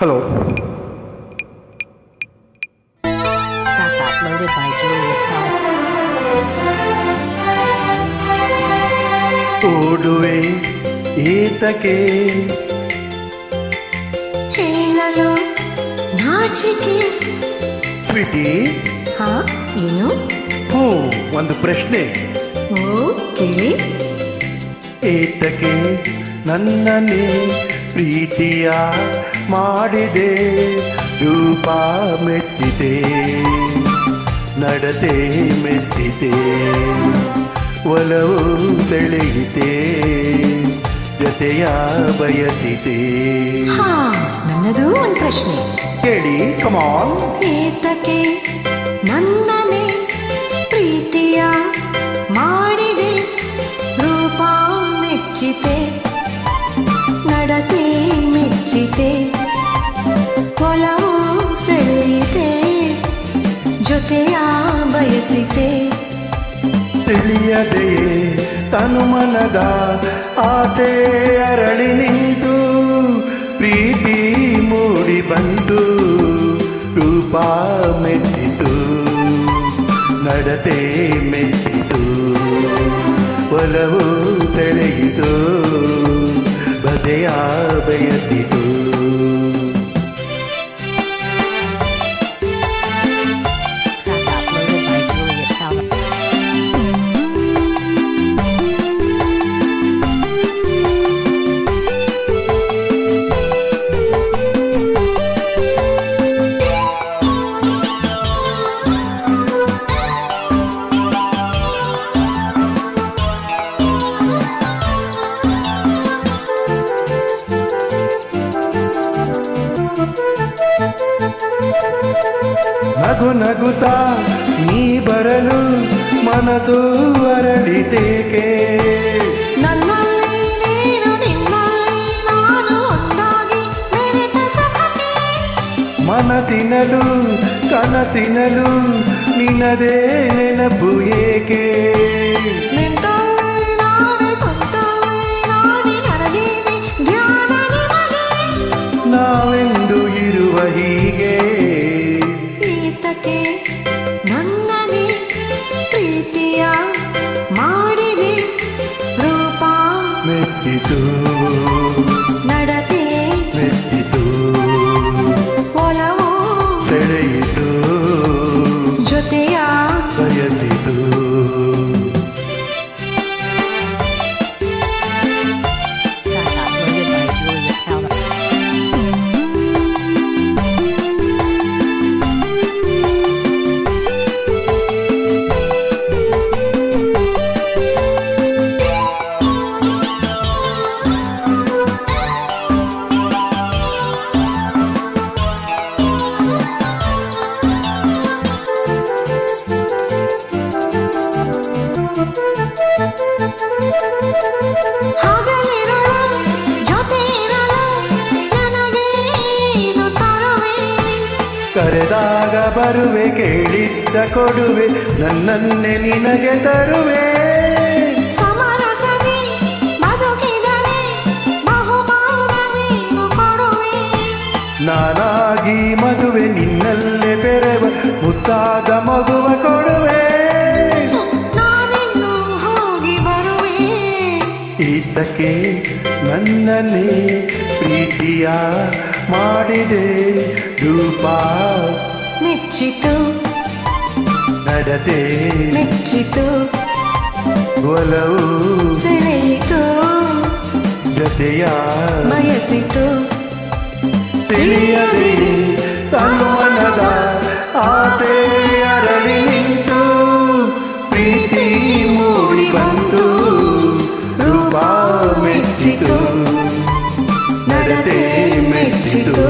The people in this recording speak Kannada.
Hello. Track uploaded by Juliet Power. ಓಡುವೆ ಏತಕ್ಕೆ ಹೇಳಲು ನಾಚಿಕೆ. ಟ್ವಿಟಿ. ಹಾ, ಏನು? ಒಂದು ಪ್ರಶ್ನೆ. ಓ, ಕೇಳಿ. ಏತಕ್ಕೆ ನನ್ನನ್ನೇ ಪ್ರೀತಿಯ ಮಾಡಿದೆ, ರೂಪ ಮೆಚ್ಚಿದೆ, ನಡತೆ ಮೆಚ್ಚಿದೆ, ಒಲವು ಬೆಳೆಯಿತೆ, ಜೊತೆಯ ಬಯಸಿದೆ. ಹಾ, ನನ್ನದು ಒಂದು ಪ್ರಶ್ನೆ. ಕೇಳಿ, ಕಮಾನ್. ಏತಕ್ಕೆ ನನ್ನನೆ ಪ್ರೀತಿಯ ಮಾಡಿದೆ, ರೂಪ ಮೆಚ್ಚಿತೆ, ನಡತೆ ಮೆಚ್ಚಿತೆ, ಒಲವು ಸೆಳೆಯಿತೆ, ಜೊತೆಯ ಬಯಸಿತೆ. ತಿಳಿಯದೆಯೇ ತನುಮನದ ಆಸೆ ಅರಳಿ ನಿಂತು, ಪ್ರೀತಿ ಮೂಡಿ ಬಂತು, ರೂಪ ಮೆಚ್ಚಿತು, ನಡತೆ ಮೆಚ್ಚಿತು, ಒಲವು ಸೆಳೆಯಿತು, ಬದೆಯ ಬಯಸಿತು. Track uploaded by Juliet Power. ನಗು ನಗುತ್ತಾ ನೀ ಬರಲು ಮನದು ಅರಳಿತೇಕೆ, ನನ್ನಲ್ಲಿ ನೀನು ನಿನ್ನಲ್ಲಿ ನಾನು ಒಂದಾಗಿ ಬೆರೆತ ಸಖತೆ. ಮನದಿನಲು ಕನಸಿನಲು ನಿನದೇ ನೆನಪು ಏಕೆ, ನಿಂತಲ್ಲಿ ನಾನೇ ಕುಂತಲ್ಲಿ ನಾನೇ ನನಗೇನೆ ಧ್ಯಾನ ನಿಮಗೆ. ನಾವೆಂದು ಇರುವ ಹೀಗೆ. ಈತಕ್ಕೆ ನನ್ನನೆ ಪ್ರೀತಿಯ ಮಾಡಿದೆ, ರೂಪ ಮೆಚ್ಚಿತು, ನಡತೆ ಮೆಚ್ಚಿತು, ಒಲವು ಸೆಳೆಯಿತು, ಜೊತೆಯ ಬಯಸಿತು. Track uploaded by Juliet Power. ಹಗಲಿರುಳು ಜೊತೆ ಇರಲು ನನಗೇನು ತರುವೆ. ಕರೆದಾಗ ಬರುವೆ, ಕೇಳಿದ್ದ ಕೊಡುವೆ, ನನ್ನನ್ನೇ ನಿನಗೆ ತರುವೆ. ಸಮರಸದಿ ಬದುಕಿದರೆ ಬಹುಮಾನವೇನು ಕೊಡುವೆ. ನಾನಾಗಿ ಮದುವೆ ನಿನ್ನಲ್ಲೇ ಬೆರೆವ, ಮುದ್ದಾದ ಮಗುವ ಕೊಡುವೆ. ನಾನಿನ್ನು ಹೋಗಿ ಬರುವೆ. ಈತಕ್ಕೆ ನನ್ನನ್ನೇ ಪ್ರೀತಿಯ ಮಾಡಿದೆ, ರೂಪ ಮೆಚ್ಚಿತು, ನಡತೆ ಮೆಚ್ಚಿತು, ಒಲವು ಸೆಳೆಯಿತು, ಜೊತೆಯ ಬಯಸಿತು. ತಿಳಿಯದೆ ತನುಮನದ ಆಸೆ ಅರಳಿ ನಿಂತು, ಪ್ರೀತಿ ಮೂಡಿ ಬಂತು, ರೂಪ ಮೆಚ್ಚಿತು, ನಡತೆ ಮೆಚ್ಚಿತು.